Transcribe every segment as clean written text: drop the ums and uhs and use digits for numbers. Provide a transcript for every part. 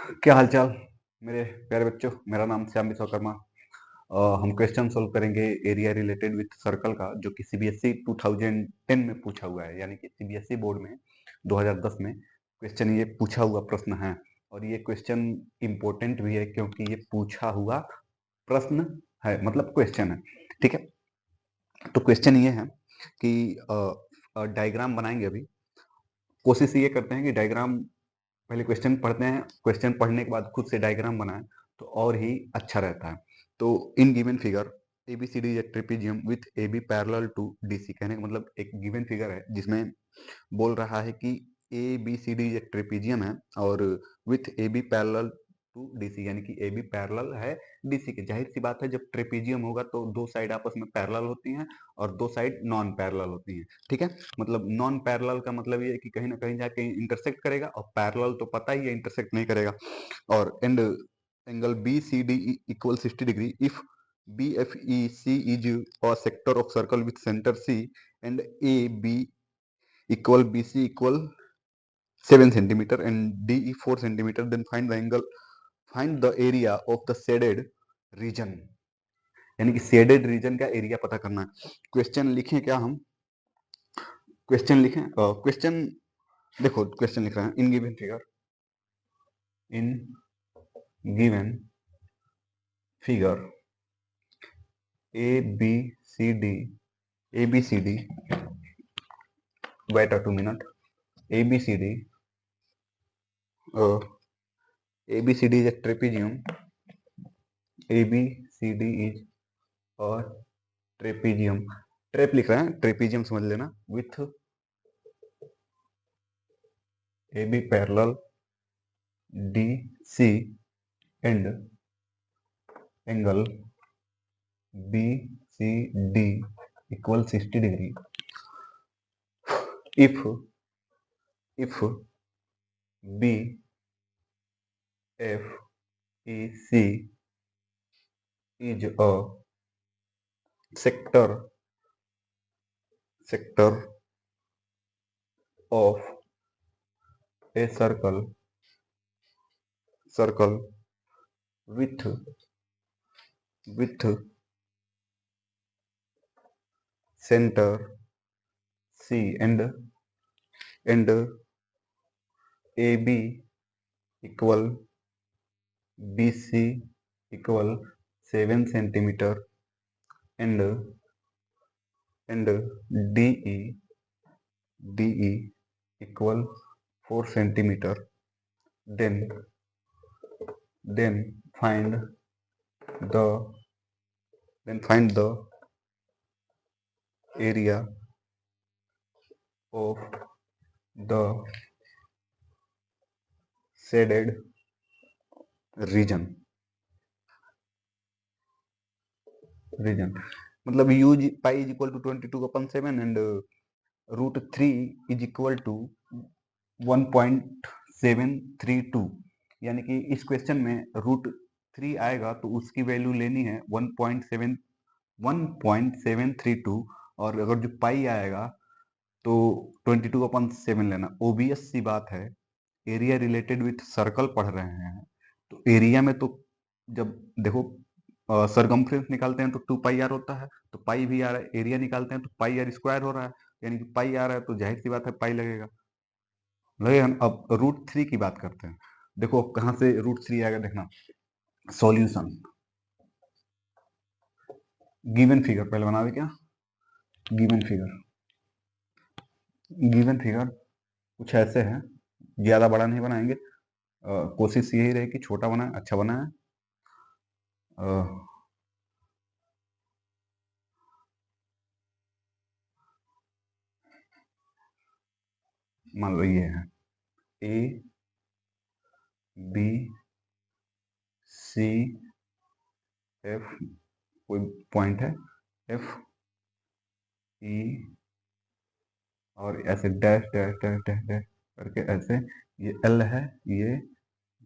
क्या हालचाल मेरे प्यारे बच्चों। मेरा नाम श्याम विश्वकर्मा। हम क्वेश्चन सोल्व करेंगे एरिया रिलेटेड विथ सर्कल का, जो कि सीबीएसई 2010 में पूछा हुआ है, यानी कि सीबीएसई बोर्ड में 2010 में क्वेश्चन ये पूछा हुआ प्रश्न है। और ये क्वेश्चन इम्पोर्टेंट भी है क्योंकि ये पूछा हुआ प्रश्न है, मतलब क्वेश्चन है। ठीक है, तो क्वेश्चन ये है कि डायग्राम बनाएंगे। अभी कोशिश ये करते हैं कि डायग्राम पहले क्वेश्चन पढ़ते हैं, क्वेश्चन पढ़ने के बाद खुद से डायग्राम बनाएं तो और ही अच्छा रहता है। तो in given figure ABCD is a trapezium with AB parallel to DC, कहने का मतलब एक गिवन फिगर है जिसमें बोल रहा है कि ABCD एक ट्रेपेजियम है और with AB parallel to DC, यानी कि AB पैरेलल है DC के। जाहिर सी बात है, जब ट्रेपेजियम होगा तो दो साइड आपस में पैरेलल होती हैं और दो साइड नॉन पैरेलल होती हैं। ठीक है, मतलब नॉन पैरेलल का मतलब ये है कि कहीं ना कहीं जाके इंटरसेक्ट करेगा, और पैरेलल तो पता ही है इंटरसेक्ट नहीं करेगा। और and angle BCD equal 60 degree if BFEC is a sector of circle with center C and AB equal BC equal 7 centimeter and DE 4 centimeter, then find the angle, find the area of the shaded region, यानी कि shaded region का area पता करना है। Question लिखें क्या हम? Question लिखें, क्वेश्चन देखो, क्वेश्चन लिख रहे हैं इन given figure, in given figure ABCD wait a 2 minute, ABCD ABCD is a trapezium, ABCD is a trapezium, trap लिख रहे हैं, ट्रेपेजियम समझ लेना, with AB parallel DC and angle BCD equal 60 degree if BFEC is a sector of a circle with center C and AB equal BC equal 7 centimeter and DE equal 4 centimeter, then find the area of the shaded region मतलब use pi is equal to 22/7 and √3 is equal to 1.732, यानी कि इस question में √3 आएगा तो उसकी value लेनी है 1.732, और अगर जो पाई आएगा तो 22/7 लेना। ओबियस सी बात है, एरिया रिलेटेड विथ सर्कल पढ़ रहे हैं तो एरिया में तो जब देखो सरकमफ्रेंस निकालते हैं तो 2 पाई आर होता है, तो पाई भी आ रहा है, एरिया निकालते हैं तो पाई आर स्क्वायर हो रहा है, यानी कि पाई आ रहा है तो जाहिर सी बात है पाई लगेगा। अब √3 की बात करते हैं। देखो कहाँ से √3 आएगा, देखना सॉल्यूशन। गिवन फिगर पहले बना दे क्या, गिवन फिगर कुछ ऐसे है, ज्यादा बड़ा नहीं बनाएंगे, कोशिश यही रहे कि छोटा बनाए, अच्छा बनाए। मान लो ये है ABCF, कोई पॉइंट है FE, और ऐसे dash dash dash dash dash करके ऐसे, ये L है, ये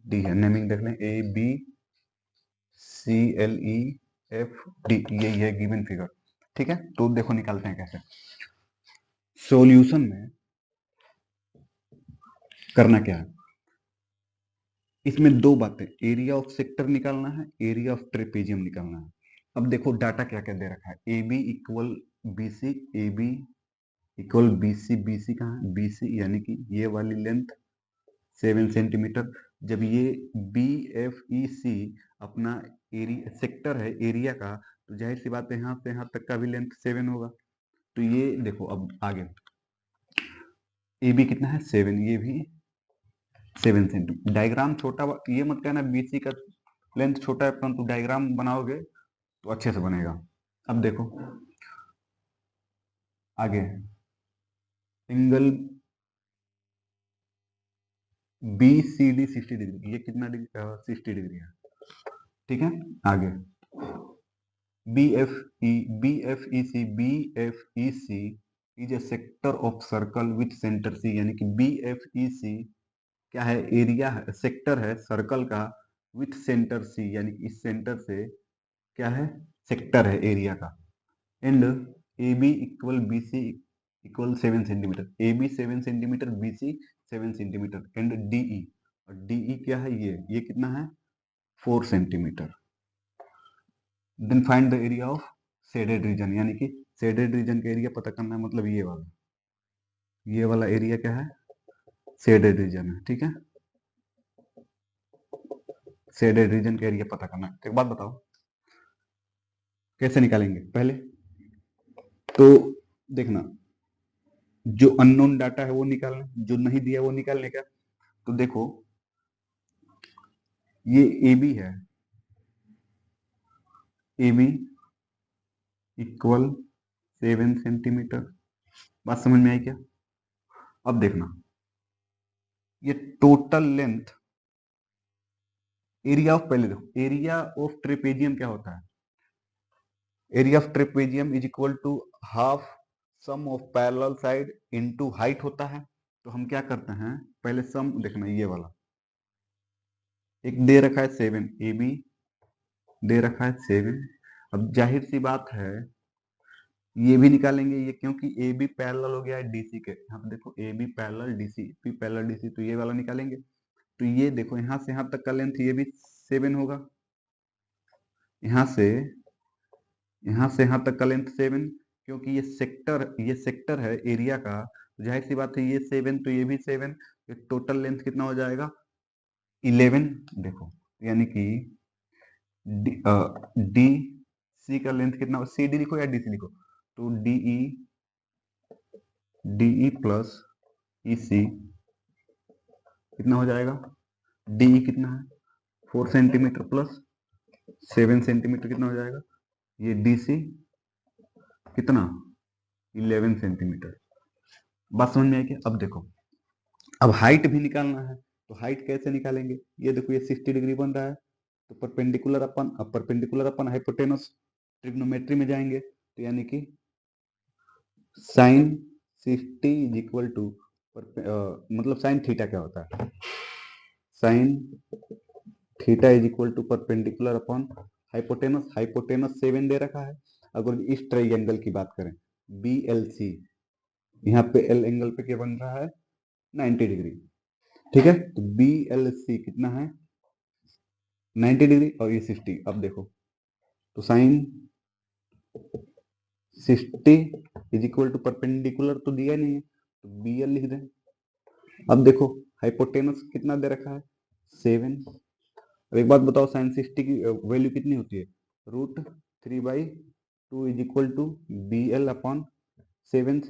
D है, नेमिंग देख लें ABCLEFD, ये है गिवन फिगर। ठीक है, तो देखो निकालते हैं कैसे। सॉल्यूशन में करना क्या है, इसमें दो बातें, एरिया ऑफ सेक्टर निकालना है, एरिया ऑफ ट्रेपेजियम निकालना है। अब देखो डाटा क्या क्या दे रखा है, A B equal B C, A B equal B C, B C कहाँ है, बी सी यानी कि ये वाली लेंथ 7 सेंटीमीटर। जब ये बी एफ ई सी अपना एरिया सेक्टर है एरिया का, तो जाहिर सी बात है यहाँ से यहाँ तक का भी लेंथ 7 होगा। तो ये देखो अब आगे ए बी कितना है 7, ये भी 7 सेंटीमीटर। डायग्राम छोटा, ये मत कहना बी सी का लेंथ छोटा है, परंतु डायग्राम बनाओगे तो अच्छे से बनेगा। अब देखो आगे angle B C D 60 degree, ये कितना डिग्री 60 डिग्री है, ठीक है। आगे BFEC is a sector of circle with center C, यानी कि BFEC क्या है, एरिया है, सेक्टर है सर्कल का विथ सेंटर C, यानी कि इस सेंटर से क्या है, सेक्टर है एरिया का। And AB equal BC equal 7 centimetre, AB 7 centimetre, BC 7 centimetre and DE, और DE क्या है, ये कितना है 4 centimetre. Then find the area of shaded region, यानी कि शेडेड रीजन का एरिया पता करना है, मतलब ये वाला एरिया क्या है, शेडेड रीजन है, ठीक है। शेडेड रीजन का एरिया पता करना है। तो एक बात बताओ कैसे निकालेंगे, पहले तो देखना जो अननोन डाटा है वो निकालना, जो नहीं दिया वो निकालने का। तो देखो ये ए बी है, ए बी इक्वल 7 सेंटीमीटर, बात समझ में आई क्या। अब देखना ये टोटल लेंथ, एरिया ऑफ, पहले देखो एरिया ऑफ ट्रेपेजियम क्या होता है, area of trapezium is equal to half sum of parallel side into height होता है। तो हम क्या करते हैं, पहले सम देखना, ये वाला एक दे रखा है 7, ए बी दे रखा है 7। अब जाहिर सी बात है ये भी निकालेंगे, ये क्योंकि ए बी पैरेलल हो गया है डीसी के, यहाँ पे देखो A B parallel DC, B parallel DC, तो ये वाला निकालेंगे। तो ये देखो यहाँ से यहाँ तक का लेंथ ये भी 7 होगा, यहाँ से यहाँ तक का लेंथ 7, क्योंकि ये सेक्टर है एरिया का, तो जाहिर सी बात है ये 7 तो ये भी 7, तो टोटल लेंथ कितना हो जाएगा 11। देखो यानी कि डी सी का लेंथ कितना, सी डी लिखो या डी सी लिखो, तो डीई प्लस ई सी कितना हो जाएगा, डीई कितना है 4 सेंटीमीटर प्लस 7 सेंटीमीटर कितना हो जाएगा, ये डीसी कितना 11 सेंटीमीटर। बात समझ में आई क्या। अब देखो अब हाइट भी निकालना है, तो हाइट कैसे निकालेंगे, ये देखो ये 60 डिग्री बन रहा है, तो परपेंडिकुलर अपन हाइपोटेनस ट्रिग्नोमेट्री में जाएंगे, तो यानी कि साइन 60 इज इक्वल टू, मतलब साइन थीटा क्या होता है, sine theta is equal to perpendicular upon hypotenuse, hypotenuse 7 दे रखा है। अगर इस ट्राइंगल की बात करें बी एल सी, यहाँ पे एल एंगल पे क्या बन रहा है 90 डिग्री, ठीक है। तो बी एल सी कितना है 90 डिग्री और ये 60। अब देखो तो sine 60 is equal to perpendicular तो दिया नहीं है, तो बी एल लिख दें। अब देखो हाइपोटेनस कितना दे रखा है 7। अब एक बात बताओ साइन 60 की वैल्यू कितनी होती है, √3/2 is equal to B L upon 7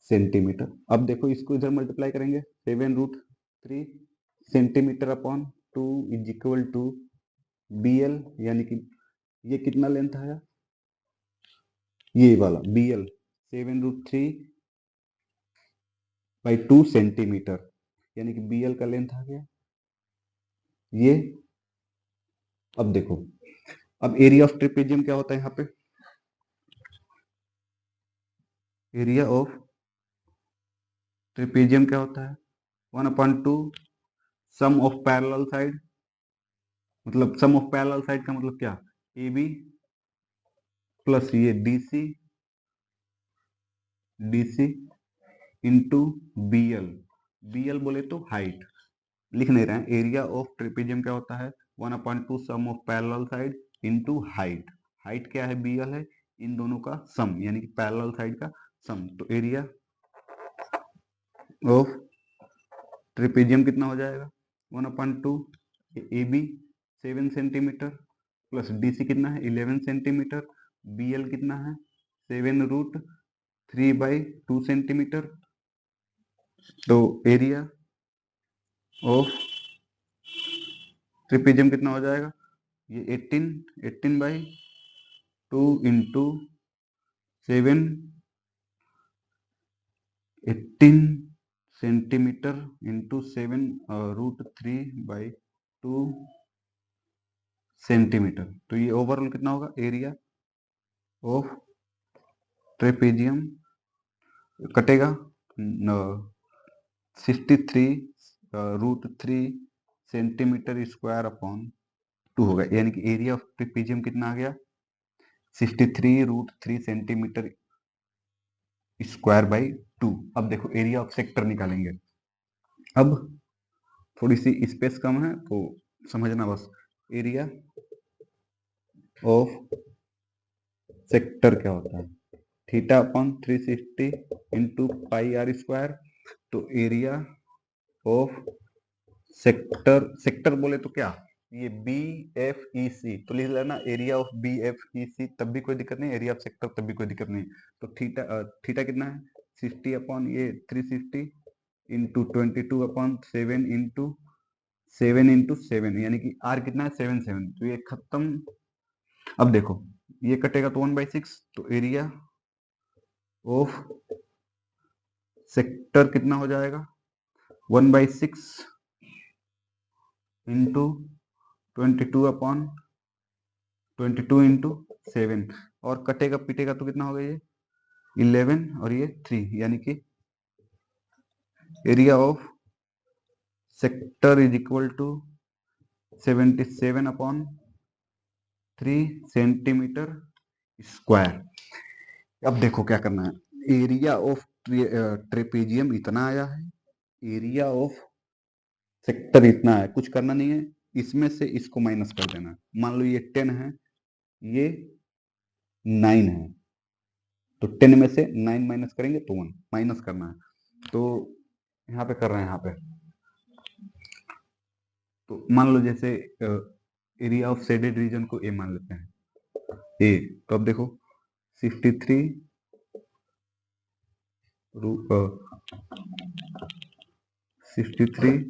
centimetre. अब देखो इसको इधर मल्टीप्लाई करेंगे, 7√3 centimetre upon 2 is equal to B L, यानी कि ये कितना लेंथ आया, ये वाला बी एल 7√3/2 सेंटीमीटर, यानी कि बी एल का लेंथ आ गया ये। अब देखो अब एरिया ऑफ ट्रेपेजियम क्या होता है, यहाँ पे एरिया ऑफ ट्रेपेजियम क्या होता है 1/2 सम ऑफ पैरेलल साइड, मतलब सम ऑफ पैरेलल साइड का मतलब क्या, ए बी प्लस ये D C into B L, B L बोले तो हाइट, लिख नहीं रहे हैं। एरिया ऑफ ट्रेपेजियम क्या होता है, 1/2 sum of parallel side into height. Height क्या है, BL है, इन दोनों का सम यानी कि पैरेलल साइड का सम। तो एरिया ऑफ ट्रेपेजियम कितना हो जाएगा, 1/2 AB 7 सेंटीमीटर प्लस DC कितना है 11 सेंटीमीटर, BL कितना है 7√3/2 सेंटीमीटर। तो एरिया ऑफ ट्रेपेजियम कितना हो जाएगा, ये 18/2 इंटू 7, 18 सेंटीमीटर इंटू 7√3/2 सेंटीमीटर। तो ये ओवरऑल कितना होगा, एरिया ऑफ ट्रेपेजियम कटेगा 63√3 सेंटीमीटर स्क्वायर अपॉन 2 होगा, यानी कि एरिया ऑफ ट्रेपेजियम कितना आ गया 63√3 सेंटीमीटर स्क्वायर बाई 2। अब देखो एरिया ऑफ सेक्टर निकालेंगे। अब थोड़ी सी स्पेस कम है तो समझना बस, एरिया ऑफ सेक्टर क्या होता है, theta upon 360 into pi R square. तो एरिया ऑफ सेक्टर, सेक्टर बोले तो क्या, ये BFEC तो लिख लेना, एरिया ऑफ BFEC तब भी कोई दिक्कत नहीं, एरिया ऑफ सेक्टर तब भी कोई दिक्कत नहीं। तो थीटा कितना है 60 अपॉन ये 360 इंटू 22/7 इंटू 7 यानी कि आर कितना है 7 तो ये खत्म। अब देखो ये कटेगा तो 1/6, तो एरिया ऑफ सेक्टर कितना हो जाएगा 1/6 इंटू 22/22 इंटू 7, और कटेगा पीटेगा तो कितना होगा ये 11 और ये 3, यानी कि area of sector is equal to 77/3 centimetre square. अब देखो क्या करना है, एरिया ऑफ ट्रेपेजियम इतना आया है, एरिया ऑफ सेक्टर इतना है, कुछ करना नहीं है, इसमें से इसको माइनस कर देना है। मान लो ये 10 है, ये 9 है, तो 10 में से 9 माइनस करेंगे तो 1 माइनस करना है। तो यहाँ पे कर रहे हैं, यहाँ पे तो मान लो जैसे एरिया ऑफ शेडेड रीजन को ए मान लेते हैं, ए। तो अब देखो 63 63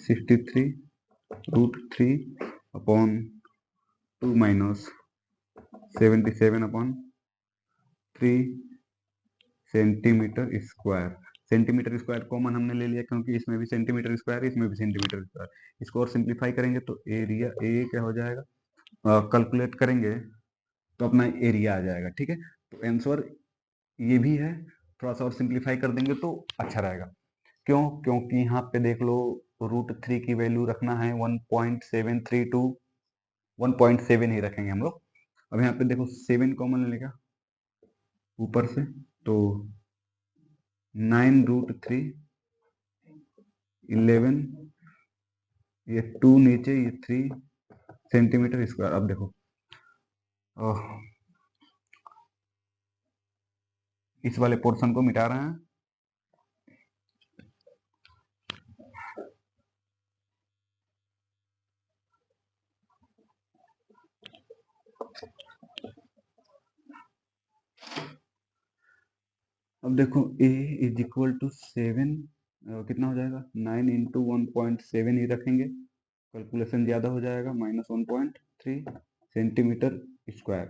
63√3 upon 2 minus 77/3 centimetre square. Centimetre square common हमने ले लिया क्योंकि इसमें भी सेंटीमीटर स्क्वायर है, इसमें भी सेंटीमीटर स्क्वायर। इसको और सिंप्लीफाई करेंगे तो एरिया ए क्या हो जाएगा, कैलकुलेट करेंगे तो अपना एरिया आ जाएगा। ठीक है, तो आंसर ये भी है, थोड़ा सा और सिंप्लीफाई कर देंगे तो अच्छा रहेगा। क्यों, क्योंकि यहाँ पे देख लो √3 की वैल्यू रखना है 1.732, 1.7 ही रखेंगे हम लोग। अब यहाँ पे देखो 7 कॉमन लेगा ऊपर से, तो 9√3 11, ये 2 नीचे, ये 3 सेंटीमीटर स्क्वायर। अब देखो इस वाले पोर्शन को मिटा रहे हैं, अब देखो a इज इक्वल टू 7, कितना हो जाएगा 9 इंटू 1.7 ही रखेंगे, कैलकुलेशन ज्यादा हो जाएगा, -1.3 सेंटीमीटर स्क्वायर।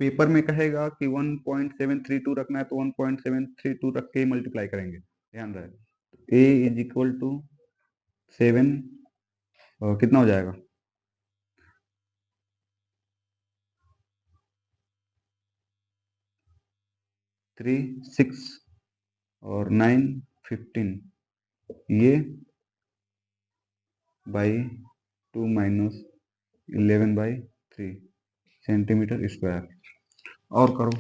पेपर में कहेगा कि 1.732 रखना है तो 1.732 रख के ही मल्टीप्लाई करेंगे, ध्यान रहे। a इज इक्वल टू 7 कितना हो जाएगा 3 6 और 9 15, ये बाई 2 माइनस 11/3 सेंटीमीटर स्क्वायर। और करो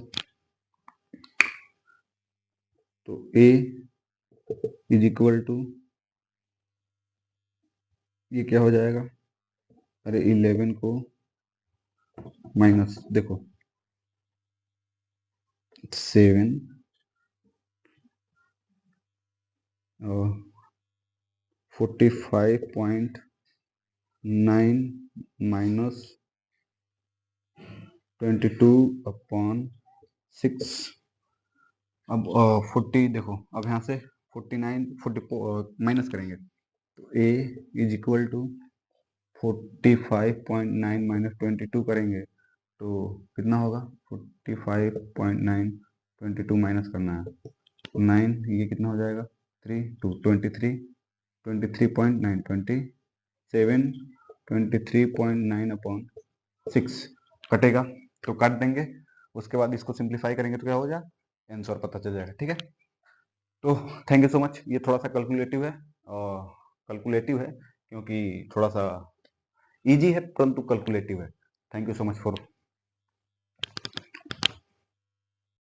तो a इज इक्वल टू, ये क्या हो जाएगा, अरे 11 को माइनस, देखो 7 और 45.9 माइनस 22/6। अब 40, देखो अब यहाँ से 49 40 माइनस करेंगे तो a is equal to 45.9 minus 22 करेंगे तो कितना होगा, 45.9 22 माइनस करना है 9, ये कितना हो जाएगा 3 2 23 23.9 27 23.9/6 कटेगा, तो काट देंगे। उसके बाद इसको सिंप्लीफाई करेंगे तो क्या हो जाएगा, आंसर पता चल जाएगा। ठीक है, तो थैंक यू सो मच। ये थोड़ा सा कैलकुलेटिव है, क्योंकि थोड़ा सा इजी है परंतु कैलकुलेटिव है। Thank you so much for